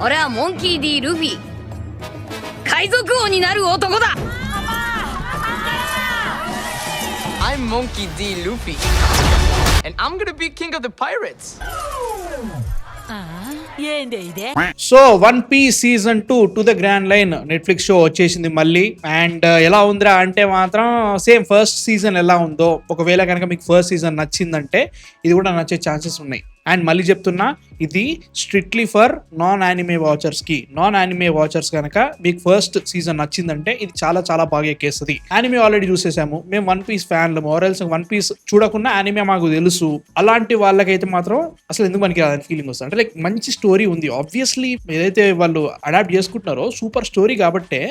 俺はモンキー D ルフィ海賊王になる男だ I'm Monkey D. Luffy, and I'm gonna be king of the pirates. So One Piece season 2 to the Grand Line Netflix show వచ్చేసింది మళ్ళీ. And ఎలా ఉందిరా అంటే మాత్రం same first season ఎలా ఉందో, ఒకవేళ కనుక మీకు ఫస్ట్ సీజన్ నచ్చిందంటే ఇది కూడా నచ్చే ఛాన్సెస్ ఉన్నాయి. అండ్ మళ్ళీ చెప్తున్నా, ఇది strictly for non anime watchers కనుక మీకు ఫస్ట్ సీజన్ నచ్చిందంటే ఇది చాలా చాలా బాగా ఎక్కేస్తుంది. యానిమే ఆల్రెడీ చూసేసాము మేము, వన్ పీస్ ఫ్యాన్లు, మోరల్స్ వన్ పీస్ చూడకుండా యానిమే మాకు తెలుసు. అలాంటి వాళ్ళకైతే మాత్రం అసలు ఎందుకు మనకి రాదని ఫీలింగ్ వస్తుంది. అంటే లైక్ మంచి స్టోరీ ఉంది, ఆబ్వియస్లీ ఏదైతే వాళ్ళు అడాప్ట్ చేసుకుంటున్నారో సూపర్ స్టోరీ కాబట్టే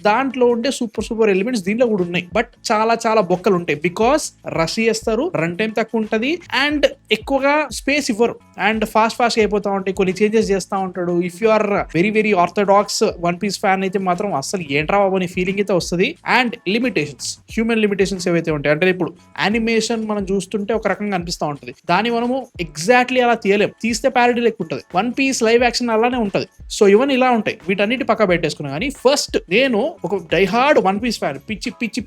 దాంట్లో ఉండే సూపర్ ఎలిమెంట్స్ దీంట్లో కూడా ఉన్నాయి. బట్ చాలా చాలా బొక్కలు ఉంటాయి, బికాస్ రష్ చేస్తారు, రన్ టైం తక్కువ ఉంటుంది అండ్ ఎక్కువగా స్పేస్ ఇవ్వరు అండ్ ఫాస్ట్ అయిపోతా ఉంటాయి, కొన్ని చేంజెస్ చేస్తూ ఉంటాడు. If you are very very orthodox One Piece fan అయితే మాత్రం అసలు ఏంట్రా బాబు అనే ఫీలింగ్ అయితే వస్తుంది. అండ్ హ్యూమన్ లిమిటేషన్స్ ఏవైతే ఉంటాయి, అంటే ఇప్పుడు యానిమేషన్ మనం చూస్తుంటే ఒక రకంగా అనిపిస్తూ ఉంటుంది, దాన్ని మనము ఎగ్జాక్ట్లీ అలా తీయలేం, తీస్తే ప్యారడీ లెక్క ఉంటుంది. వన్ పీస్ లైవ్ యాక్షన్ అలానే ఉంటుంది. సో ఇవన్నీ ఇలా ఉంటాయి, వీటన్నిటి పక్క పెట్టేసుకున్నా. కానీ ఫస్ట్ నేను ఒక డైహార్డ్ వన్ పీస్ ఫ్యాన్,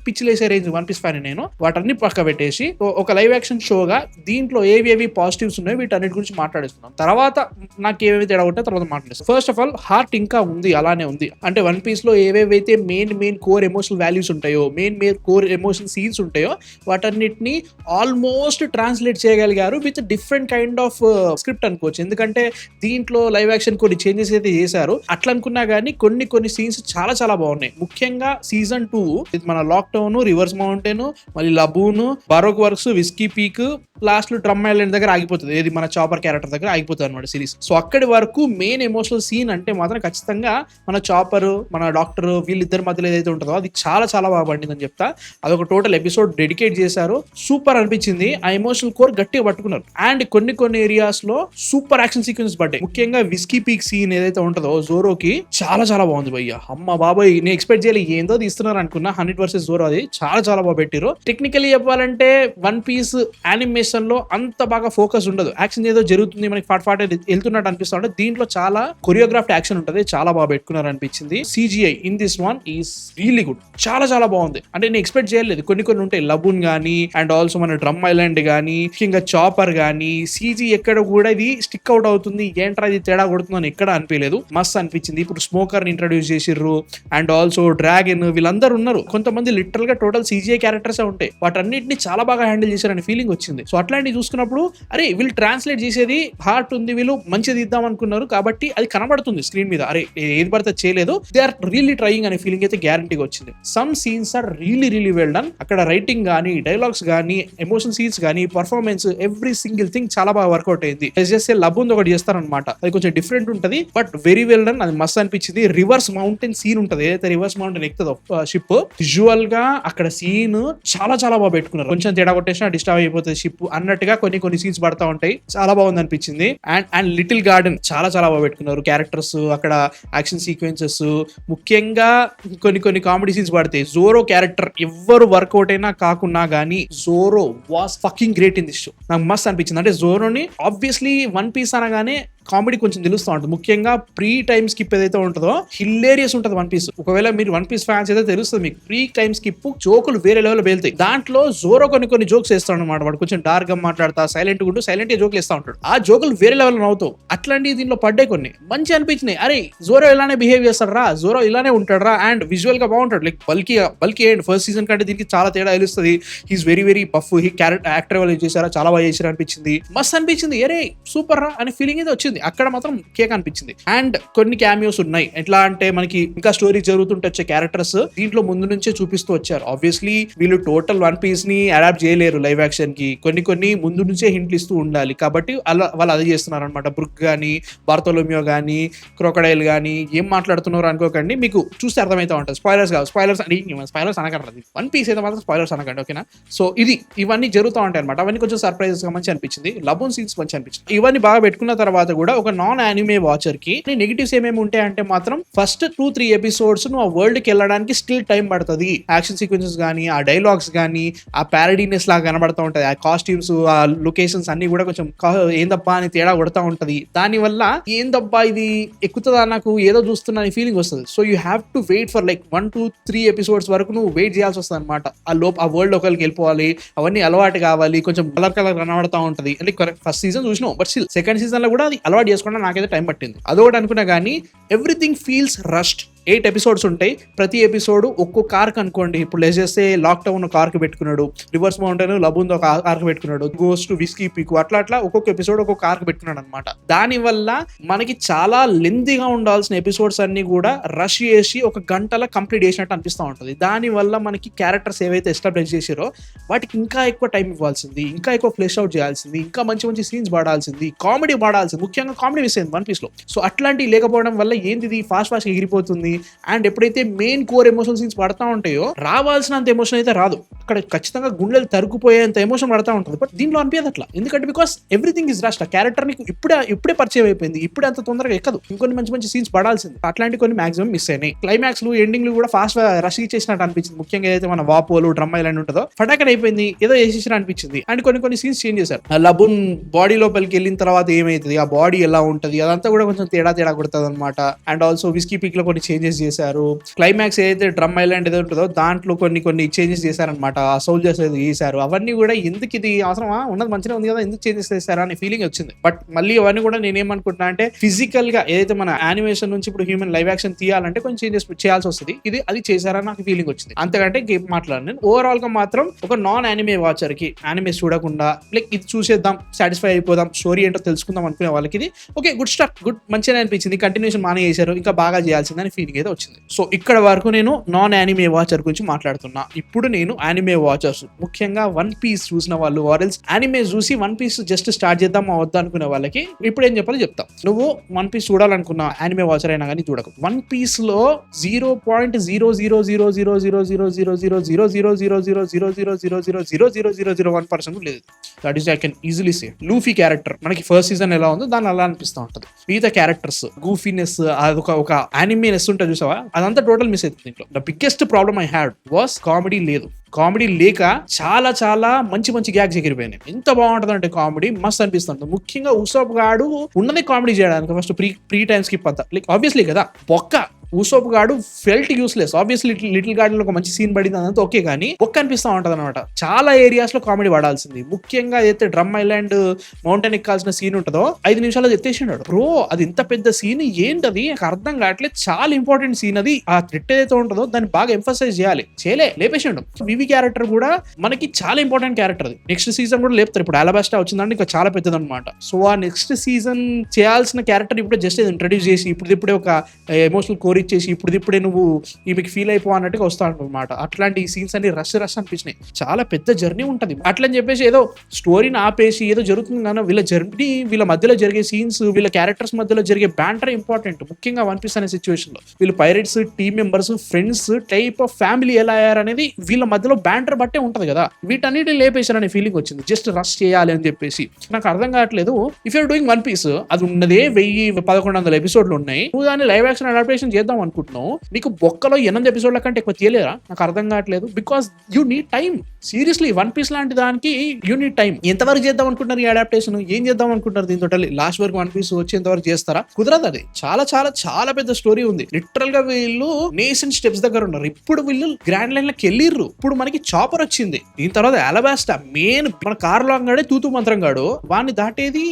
పిచ్చి లేసే రేంజ్ వన్ పీస్ ఫ్యాన్ నేను, వాటన్ని పక్క పెట్టేసి ఒక లైవ్ యాక్షన్ షోగా దీంట్లో ఏవి పాజిటివ్స్ ఉన్నాయో వీటన్నిటి గురించి మాట్లాడేస్తున్నాం. తర్వాత నాకు ఏవేవి తేడా ఉంటే తర్వాత మాట్లాడేస్తాం. ఫస్ట్ ఆఫ్ ఆల్ హార్ట్ ఇంకా ఉంది, అలానే ఉంది. అంటే వన్ పీస్ లో ఏవేవైతే మెయిన్ కోర్ ఎమోషనల్ వాల్యూస్ ఉంటాయో, మెయిన్ కోర్ ఎమోషనల్ సీన్స్ ఉంటాయో వాటన్నిటిని ఆల్మోస్ట్ ట్రాన్స్లేట్ చేయగలిగారు with different kind of script అనుకోవచ్చు. ఎందుకంటే దీంట్లో లైవ్ యాక్షన్ కొన్ని చేంజెస్ అయితే చేశారు. అట్లా అనుకున్నా కానీ కొన్ని సీన్స్ చాలా చాలా బాగున్నాయి. ముఖ్యంగా సీజన్ 2 మన లాక్డౌన్, రివర్స్ మౌంటైన్, మళ్ళీ లబూన్, బారోక్ వర్క్స్, విస్కీ పీక్, లాస్ట్ లో డ్రమ్ ఐలాండ్ దగ్గర ఆగిపోతుంది. ఏది మన చాపర్ క్యారెక్టర్ దగ్గర ఆగిపోతుంది అనమాట సిరీస్. సో అక్కడి వరకు మెయిన్ ఎమోషనల్ సీన్ అంటే మాత్రం ఖచ్చితంగా మన చాపర్, మన డాక్టర్ వీళ్ళిద్దరి మధ్యలో ఏదైతే ఉంటుందో అది చాలా చాలా బాగా పండింది అని చెప్తా. అదొక టోటల్ ఎపిసోడ్ డెడికేట్ చేశారు, సూపర్ అనిపించింది. ఆ ఎమోషనల్ కోర్ గట్టిగా పట్టుకున్నారు. అండ్ కొన్ని ఏరియాస్ లో సూపర్ యాక్షన్ సీక్వెన్స్ పడ్డాయి. ముఖ్యంగా విస్కీ పీక్ సీన్ ఏదైతే ఉంటుందో జోరోకి చాలా చాలా బాగుంది భయ్య. అమ్మ బాబాయ్, నేను ఎక్స్పెక్ట్ చేయాలి ఏందో తీస్తున్నారు అనుకున్నా. 100 vs జోరో అది చాలా చాలా బాగా పెట్టారు. టెక్నికల్లీ చెప్పాలంటే వన్ పీస్ యానిమేషన్ లో అంత బాగా ఫోకస్ ఉండదు, యాక్షన్ ఏదో జరుగుతుంది మనకి ఫాట్ వెళ్తున్నట్టు అనిపిస్తా ఉంటే దీంట్లో చాలా కొరియోగ్రాఫ్డ్ యాక్షన్ ఉంటుంది, చాలా బాగా పెట్టుకున్నారు అనిపించింది. CGI in this one is really good, చాలా చాలా బాగుంది. అంటే నేను ఎక్స్పెక్ట్ చేయలేదు. కొన్ని ఉంటాయి, లబూన్ గానీ అండ్ ఆల్సో మన డ్రమ్ ఐలాండ్ గానీ, ముఖ్యంగా చాపర్ గానీ, CG ఎక్కడ కూడా ఇది స్టిక్ అవుట్ అవుతుంది, ఏంట్రా ఇది తేడా కొడుతుందని ఎక్కడ అనిపించలేదు. మస్త్ అనిపించింది. ఇప్పుడు స్మోకర్ ని ఇంట్రడ్యూస్ చేసిర్రు అండ్ ఆల్సో డ్రాగన్, వీళ్ళందరూ ఉన్నారు. కొంతమంది లిటరల్ గా టోటల్ CGI క్యారెక్టర్స్ ఉంటాయి, వాటన్నిటిని చాలా బాగా హ్యాండిల్ చేశారని ఫీలింగ్ వచ్చింది. సో అట్లాంటివి చూసుకున్నప్పుడు అరే వీళ్ళు ట్రాన్స్లేట్ చేసేది హార్ట్ ఉంది, వీళ్ళు మంచిది ఇద్దాం అనుకున్నారు కాబట్టి అది కనబడుతుంది స్క్రీన్ మీద. అరే ఏది పడితే చేయలేదు, దే ఆర్ రియల్లీ ట్రైయింగ్ అనే ఫీలింగ్ అయితే గ్యారంటీగా వచ్చింది. Some scenes are really well done. అక్కడ రైటింగ్ గానీ, డైలాగ్స్ గానీ, ఎమోషన్ సీన్స్ గానీ, పర్ఫార్మెన్స్, ఎవ్రీ సింగిల్ థింగ్ చాలా బాగా వర్కౌట్ అయింది. చేస్తే లబుంది ఒకటి చేస్తారనమాట, అది కొంచెం డిఫరెంట్ ఉంటది బట్ వెరీ వెల్ డన్, అది మస్త్ అనిపించింది. రివర్స్ మౌంటైన్ సీన్ ఉంటది, ఏదైతే రివర్స్ మౌంటైన్ ఎక్కుతుందో షిప్, విజువల్ గా అక్కడ సీన్ చాలా చాలా బాగా పెట్టుకున్నారు. కొంచెం తేడా కొట్టేసినా డిస్టర్బ్ అయిపోతుంది షిప్ అన్నట్టుగా కొన్ని సీన్స్ పడతా ఉంటాయి, చాలా బాగుంది అనిపించింది. అండ్ లిటిల్ గార్డెన్ చాలా చాలా బాగా పెట్టుకున్నారు. క్యారెక్టర్స్, అక్కడ యాక్షన్ సీక్వెన్సెస్, ముఖ్యంగా కొన్ని కామెడీ సీన్స్ పడతాయి. జోరో క్యారెక్టర్ ఎవ్వరు వర్కౌట్ అయినా కాకున్నా గానీ Zoro was fucking great in this show. నాకు మస్త్ అనిపించింది. అంటే జోరోని ఆబ్వియస్లీ వన్ పీస్ అనగానే కామెడీ కొంచెం తెలుస్తూ ఉంటుంది, ముఖ్యంగా ప్రీ టైమ్ స్కిప్ ఏదైతే ఉంటుందో హిల్లేరియస్ ఉంటుంది వన్ పీస్. ఒకవేళ మీరు వన్ పీస్ ఫ్యాన్స్ అయితే తెలుస్తుంది మీకు, ప్రీ టైమ్ స్కిప్ జోకులు వేరే లెవెల్ వెళ్తాయి. దాంట్లో జోరో కొన్ని జోక్స్ వేస్తాడు అనమాట. వాడు కొంచెం డార్క్ గా మాట్లాడతా, సైలెంట్ గా సైలెంట్ గా జోకులు వేస్తా ఉంటాడు. ఆ జోకులు వేరే లెవెల్ నవ్వుతావు. అట్లాంటివి దీంట్లో పడ్డాయి, కొన్ని మంచి అనిపించినాయి. అరే జోరో ఇలానే బిహేవ్ చేస్తాడు రా, జోరో ఇలానే ఉంటాడు రా. అండ్ విజువల్ గా బాగుంటాడు, like bulky and first season కంటే దీనికి చాలా తేడా తెలుస్తుంది. He's very buff. He character actor వాళ్ళు చేశారా, చాలా బాగా చేశారు అనిపించింది, మస్త్ అనిపించింది. అరే సూపర్ రా అనే ఫీలింగ్ అయితే వచ్చింది. అక్కడ మాత్రం కేక్ అనిపించింది. అండ్ కొన్ని క్యామియోస్ ఉన్నాయి, ఎట్లా అంటే మనకి ఇంకా స్టోరీ జరుగుతుంటే వచ్చే క్యారెక్టర్స్ దీంట్లో ముందు నుంచే చూపిస్తూ వచ్చారు. ఆబ్వియస్లీ వీళ్ళు టోటల్ వన్ పీస్ ని అడాప్ట్ చేయలేరు లైవ్ యాక్షన్ కి, కొన్ని ముందు నుంచే హింట్లు ఇస్తూ ఉండాలి కాబట్టి వాళ్ళు అది చేస్తున్నారు అనమాట. బ్రుక్ గానీ, బార్తోలోమియో గానీ, క్రోకడైల్ గానీ ఏం మాట్లాడుతున్నారు అనుకోకండి, మీకు చూస్తే అర్థమైతే ఉంటుంది. స్పాయిలర్స్ కాదు, స్పాయిలర్స్ అనకండి, వన్ పీస్ అయితే మాత్రం స్పాయిలర్స్ అనకండి, ఓకేనా. సో ఇవన్నీ జరుగుతూ ఉంటాయి అనమాట. అవన్నీ కొంచెం సర్ప్రైజెస్ గా మంచి అనిపించింది. లబోన్ సీన్స్ మంచి అనిపించింది. ఇవన్నీ బాగా పెట్టుకున్న తర్వాత కూడా కూడా ఒక నాన్ యానిమే వాచర్ కి నెగిటివ్స్ ఏమేమి ఉంటాయి అంటే మాత్రం ఫస్ట్ 2-3 ఎపిసోడ్స్ నువ్వు ఆ వరల్డ్ కి వెళ్ళడానికి స్టిల్ టైం పడుతుంది. యాక్షన్ సీక్వెన్సెస్ కానీ ఆ డైలాగ్స్ కానీ ఆ ప్యారడీనెస్ లాగా కనబడతా ఉంటది. ఆ కాస్ట్యూమ్స్ ఆ లొకేషన్స్ అన్ని కూడా కొంచెం ఏందబ్బా అని తేడా కొడతా ఉంటది. దాని వల్ల ఏందబ్బా ఇది ఎక్కుతుందా నాకు ఏదో చూస్తున్నా అని ఫీలింగ్ వస్తుంది. So you have to wait for like 1-3 episodes వరకు నువ్వు వెయిట్ చేయాల్సి వస్తుంది అనమాట. ఆ వరల్డ్ లోకల్కి వెళ్ళిపోవాలి, అవన్నీ అలవాటు కావాలి, కొంచెం కలర్ కనబడతా ఉంటది. అంటే ఫస్ట్ సీజన్ చూసినావు, బట్ స్టిల్ సెకండ్ సీజన్ లో కూడా అది అలవాటు చేసుకోవడం నాకైతే టైం పట్టింది. అదొకటి అనుకున్నా కానీ ఎవ్రీథింగ్ ఫీల్స్ రష్డ్. 8 ఎపిసోడ్స్ ఉంటాయి. ప్రతి ఎపిసోడ్ ఒక్కో కార్క్ అనుకోండి. ఇప్పుడు లెస్ చేస్తే లాక్డౌన్ కార్క్ పెట్టుకున్నాడు, రివర్స్ మౌంటైన్ లబుందో కార్క్ పెట్టుకున్నాడు, గోస్ టు విస్కీ పీక్ అట్లా ఒక్కొక్క ఎపిసోడ్ ఒక్కొక్క కార్క్ పెట్టుకున్నాడు అనమాట. దాని వల్ల మనకి చాలా లెంతీగా ఉండాల్సిన ఎపిసోడ్స్ అన్ని కూడా రష్ చేసి ఒక గంటల కంప్లీట్ చేసినట్టు అనిపిస్తూ ఉంటుంది. దాని వల్ల మనకి క్యారెక్టర్స్ ఏవైతే ఎస్టాబ్లిష్ చేసారో వాటికి ఇంకా ఎక్కువ టైం ఇవ్వాల్సింది, ఇంకా ఎక్కువ ఫ్లెష్ అవుట్ చేయాల్సింది, ఇంకా మంచి మంచి సీన్స్ వాడాల్సింది, కామెడీ వాడాల్సింది. ముఖ్యంగా కామెడీ మిస్ అయింది వన్ పీస్ లో. సో అట్లాంటివి లేకపోవడం వల్ల ఏంది ఫాస్ట్ ఎగిరిపోతుంది. అండ్ ఎప్పుడైతే మెయిన్ కోర్ ఎమోషనల్ సీన్స్ పడతా ఉంటాయో రావాల్సినంత ఎమోషన్ అయితే రాదు. అక్కడ ఖచ్చితంగా గుండెలు తరుకుపోయేంత ఎమోషన్ పడతా ఉంటుంది. బట్ దీనిలో అనిపించదు అట్లా. ఎందుకంటే బికాస్ ఎవ్రీథింగ్ ఇస్ రష్డ్. ఆ క్యారెక్టర్ నీకు ఇప్పుడే పరిచయం అయిపోయింది, ఇప్పుడే అంత తొందరగా ఎక్కదు. ఇంకొన్ని మంచి మంచి సీన్స్ పడాల్సింది. అట్లాంటి కొన్ని మాక్సిమం మిస్ అయినాయి. క్లైమాక్స్ ఎండింగ్లు కూడా ఫాస్ట్ రష్ చేసినట్టు అనిపించింది. ముఖ్యంగా ఏదైతే మన వాపోలు డ్రమ్ ఐలాండ్ ఉంటుందో ఫటాకట్ అయిపోయింది, ఏదో వేసేసిన అనిపించింది. అండ్ కొన్ని సీన్స్ చేంజ్ చేశారు. లబున్ బాడీ లోపలికి వెళ్ళిన తర్వాత ఏమైతుంది, ఆ బాడీ ఎలా ఉంటది, అదంతా కూడా కొంచెం తేడా కొడుతుంది అనమాట. అండ్ ఆల్సో విస్కీ పీక్ లో కొన్ని చేంజెస్ చేశారు. క్లైమాక్స్ ఏదైతే డ్రమ్ ఐలాండ్ ఏదో ఉంటుందో దాంట్లో కొన్ని చేంజెస్ చేశారనమాట. ఆ సోల్జర్స్ ఏదో చేశారు. అవన్నీ కూడా ఎందుకు ఇది అవసరమా, ఉన్నది మంచిగా ఉంది కదా, ఎందుకు చేంజెస్ చేశారా అనే ఫీలింగ్ వచ్చింది. బట్ మళ్ళీ అవన్నీ కూడా నేనేమనుకుంటున్నా అంటే ఫిజికల్ గా ఏదైతే మన యానిమేషన్ నుంచి ఇప్పుడు హ్యూమన్ లైవ్ యాక్షన్ తీయాలంటే కొంచెం చేంజెస్ చేయాల్సి వస్తుంది. అది చేశారని నాకు ఫీలింగ్ వచ్చింది. అంతకంటే గేమ్ మాట్లాడను. ఓవరాల్ గా మాత్రం ఒక నాన్ యానిమే వాచర్ కి యానిమే చూడకుండా లైక్ ఇది చూసేద్దాం, సాటిస్ఫై అయిపోదాం, స్టోరీ ఏంటో తెలుసుకుందాం అనుకునే వాళ్ళకి ఇది ఓకే, గుడ్ స్టార్ట్, గుడ్ మంచిగా అనిపించింది. కంటిన్యూషన్ మానే చేశారు, ఇంకా బాగా చేయాల్సిందని ఫీలింగ్ అయితే వచ్చింది. సో ఇక్కడ వరకు నేను నాన్ యానిమే వాచర్ గురించి మాట్లాడుతున్నా. ఇప్పుడు నేను యానిమే వాచర్స్, ముఖ్యంగా వన్ పీస్ చూసిన వాళ్ళు ఆర్ఎల్స్ యానిమే చూసి వన్ పీస్ జస్ట్ స్టార్ట్ చేద్దాం వద్దా అనుకునే వాళ్ళకి ఇప్పుడు ఏం చెప్పాలో చెప్తా. నువ్వు వన్ పీస్ చూడాలనుకున్నా యానిమే వాచర్ అయినా కానీ చూడకు. వన్ పీస్ లో 0.00000000000000000000001% లేదు. That is I can easily say. Luffy character మనకి ఫస్ట్ సీజన్ ఎలా ఉందో దాన్ని అలా అనిపిస్తూ ఉంటుంది. మిగతా క్యారెక్టర్స్ గూఫీనెస్, అదొక యానిమేనెస్ ఉంటుంది చూసావా, అదంతా టోటల్ మిస్ అవుతుంది దీంట్లో. The biggest problem I had was comedy లేదు. కామెడీ లేక చాలా మంచి గ్యాగ్స్ ఎగిరిపోయినాయి. ఎంత బాగుంటుంది అంటే కామెడీ మస్త్ అనిపిస్తుంది. ముఖ్యంగా ఉసోప్ గాడు ఉన్నదే కామెడీ చేయడానికి ఫస్ట్ ప్రీ టైమ్ స్కిప్ అంతా లైక్ ఆబ్వియస్లీ కదా బొక్క. ఉసోప్ గాడు felt useless. Obviously little garden లో ఒక మంచి సీన్ పడింది అదంతా ఓకే, కానీ ఒక్క అనిపిస్తూ ఉంటది అనమాట. చాలా ఏరియాస్ లో కామెడీ పడాల్సింది. ముఖ్యంగా అయితే డ్రమ్ ఐలాండ్ మౌంటైన్ ఎక్కాల్సిన సీన్ ఉంటుందో 5 నిమిషాలు ఎత్తేసినాడు బ్రో. అది ఇంత పెద్ద సీన్ ఏంటది నాకు అర్థం కావట్లేదు. చాలా ఇంపార్టెంట్ సీన్ అది. ఆ థ్రెట్ ఏదైతే ఉంటుందో దాన్ని బాగా ఎంఫసైజ్ చేయాలి, లేపేసిండు. వివి క్యారెక్టర్ కూడా మనకి చాలా ఇంపార్టెంట్ క్యారెక్టర్. అది నెక్స్ట్ సీజన్ కూడా లేపుతారు. ఇప్పుడు అలబాస్టా వచ్చిందంటే ఇంకా చాలా పెద్దదన్నమాట. సో ఆ నెక్స్ట్ సీజన్ చేయాల్సిన క్యారెక్టర్ ఇప్పుడే జస్ట్ ఇంట్రడ్యూస్ చేసి ఇప్పుడే ఒక ఎమోషనల్ కోర్ ఇచ్చేసి ఇప్పుడే నువ్వు ఈమెకి ఫీల్ అయిపో అన్నట్టుగా వస్తాడు అనమాట. అట్లాంటి సీన్స్ అన్ని రష్ అనిపించినాయి. చాలా పెద్ద జర్నీ ఉంటుంది. అట్లని చెప్పేసి ఏదో స్టోరీని ఆపేసి ఏదో జరుగుతుంది కానీ వీళ్ళ జర్నీ, వీళ్ళ మధ్యలో జరిగే సీన్స్, వీళ్ళ క్యారెక్టర్స్ మధ్యలో జరిగే బ్యాంటర్ ఇంపార్టెంట్. ముఖ్యంగా వన్ పీస్ అనే సిచ్యువేషన్ లో వీళ్ళు pirates, team members, friends, type of family ఎలా అయ్యారనేది వీళ్ళ మధ్యలో బ్యాంటర్ బట్టే ఉంటది కదా. వీటన్నిటిని లేపేశారనే ఫీలింగ్ వచ్చింది. జస్ట్ రష్ చేయాలి అని చెప్పేసి నాకు అర్థం కావట్లేదు. If you're doing One Piece, అది ఉన్నదే 1100 ఎపిసోడ్లు ఉన్నాయి. నువ్వు దాన్ని లైవ్ యాక్షన్ అడాప్టేషన్ చేద్దాం అనుకుంటున్నావు. నీకు బొక్కలో 8 ఎపిసోడ్ల కంటే ఎక్కువ తీయలేరా? నాకు అర్థం కావట్లేదు. Because you need time. Seriously One Piece లాంటి దానికి యూ నీడ్ టైం. ఎంతవరకు చేద్దాం అనుకుంటున్నారు ఈ అడాప్టేషన్? ఏం చేద్దాం అనుకుంటారు దీంతో? లాస్ట్ వరకు వన్ పీస్ వచ్చేంత వరకు చేస్తారా? కుదరదు. అది చాలా పెద్ద స్టోరీ ఉంది. లిటరల్ గా వీళ్ళు నేషన్ స్టెప్స్ దగ్గర ఉన్నారు. ఇప్పుడు వీళ్ళు గ్రాండ్ లైన్ లోకి వెళ్ళిర్రు. ఇప్పుడు మనకి చాపర్ వచ్చింది. దీని తర్వాత అలబాస్టా మెయిన్ మన కార్లో అంగాడే తూతు మంత్రం గాడు. వాడిని దాటేది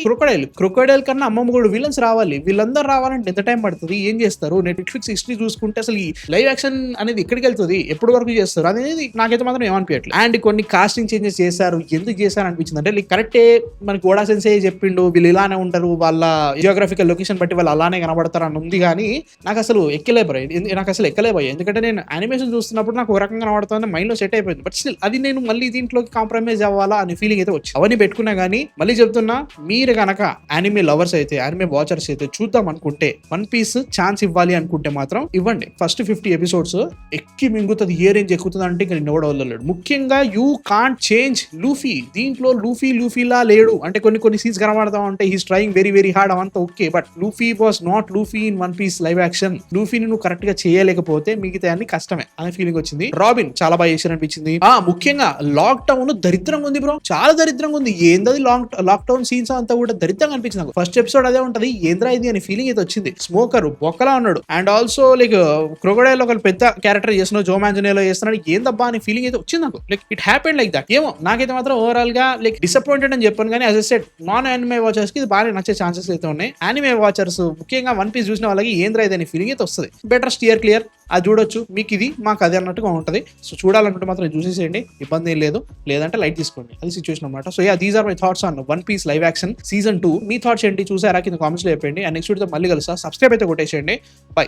క్రొకోడైల్ కన్నా అమ్మమ్మ కూడా విలన్స్ రావాలి. వీళ్ళందరూ రావాలంటే ఎంత టైం పడుతుంది? ఏం చేస్తారు? నెట్ఫ్లిక్స్ హిస్టరీ చూసుకుంటే అసలు ఈ లైవ్ యాక్షన్ అనేది ఎక్కడికి వెళ్తుంది, ఎప్పటి వరకు చేస్తారు అనేది నాకైతే మాత్రం ఏమనిపించట్లేదు. అండ్ కొన్ని కాస్టింగ్ చేంజెస్ చేశారు. ఎందుకు చేశారు అనిపించింది అంటే లైక్ కరెక్టే మనకి ఓడా సెన్సే చెప్పిండు వీళ్ళు ఇలానే ఉంటారు, వాళ్ళ జియోగ్రఫికల్ లొకేషన్ బట్టి వాళ్ళు అలానే కనబడతారు అని ఉంది. కానీ నాకు అసలు ఎక్కలేబోయే. ఎందుకంటే నేను యానిమేషన్ చూస్తున్నప్పుడు నాకు ఒక రకంగా కనబడుతుంది, మైండ్ లో సెట్ అయిపోయింది. బట్ స్టిల్ అది నేను మళ్ళీ దీంట్లోకి కాంప్రమైజ్ అవ్వాలా అనే ఫీలింగ్ అయితే వచ్చి అవన్నీ పెట్టుకున్నా. కానీ మళ్ళీ చెప్తున్నా, మీరు కనుక యానిమే లవర్స్ అయితే, యానిమే వాచర్స్ అయితే చూద్దాం అనుకుంటే, వన్ పీస్ ఛాన్స్ ఇవ్వాలి అనుకుంటే మాత్రం ఇవ్వండి. ఫస్ట్ 50 ఎపిసోడ్స్ ఎక్కి మింగుతుంది. ఏ రేంజ్ ఎక్కుతుంది అంటే ఇంకా నిన్న కూడా వదలలేడు. ముఖ్యంగా యూ కాంట్ చేంజ్ లూఫీ. దీంట్లో లూఫీలా లేడు అంటే కొన్ని సీన్స్ కనబడతా ఉంటే he's trying very very hard అవంతా okay, but Luffy was not Luffy in One Piece live action. లూఫీని నువ్వు కరెక్ట్ గా చేయలేకపోతే మిగతా అన్ని కష్టమే అనే ఫీలింగ్ వచ్చింది. రాబిన్ చాలా బాగా చేశారు అనిపించింది. ముఖ్యంగా లాక్ డౌన్ దరిద్రంగా ఉంది బ్రో, చాలా దరిద్రంగా ఉంది. ఏందది లాక్ డౌన్ సీన్స్ అంతా కూడా దరిద్రంగా అనిపించింది నాకు. ఫస్ట్ ఎపిసోడ్ అదే ఉంటది, ఏంద్రా ఇది అని ఫీలింగ్ అయితే వచ్చింది. స్మోకర్ బొక్కలా ఉన్నాడు అండ్ ఆల్సో లైక్ క్రొకోడైల్ ఒక పెద్ద క్యారెక్టర్ చేస్తున్నాడు, జో మాంజనేలో చేస్తున్నాడు, ఏందబ్బా అని ఫీలింగ్ అయితే వచ్చింది నాకు. Like it happened like that. ఏమో నాకైతే మాత్రం ఓవరాల్ గా లైక్ డిసప్పాయింటెడ్ అని చెప్పాను, కానీ as I said non anime watchers కి ఇది బాగా నచ్చే ఛాన్సెస్ అయితే ఉన్నాయి. యానిమే వాచర్స్ ముఖ్యంగా వన్ పీస్ చూసిన వాళ్ళకి ఏంద్రా ఇది అని ఫీలింగ్ అయితే వస్తుంది. బెటర్ స్టియర్ క్లియర్ అది చూడొచ్చు, మీకు ఇది మాకు అది అన్నట్టుగా ఉంటుంది. సో చూడాలనుకుంటే మాత్రం చూసేసేయండి, ఇబ్బంది ఏం లేదు. లేదంటే లైట్ తీసుకోండి, అది సిచ్యువేషన్ అనమాట. So these are my thoughts on One Piece live action season 2. మీ థాట్స్ ఏంటి చూసారా కింద కామెంట్స్ లో చెప్పండి. అండ్ నెక్స్ట్ వీడియోతో మళ్ళీ కలుస్తా. సబ్స్క్రైబ్ అయితే కొట్టేసేయండి. బై.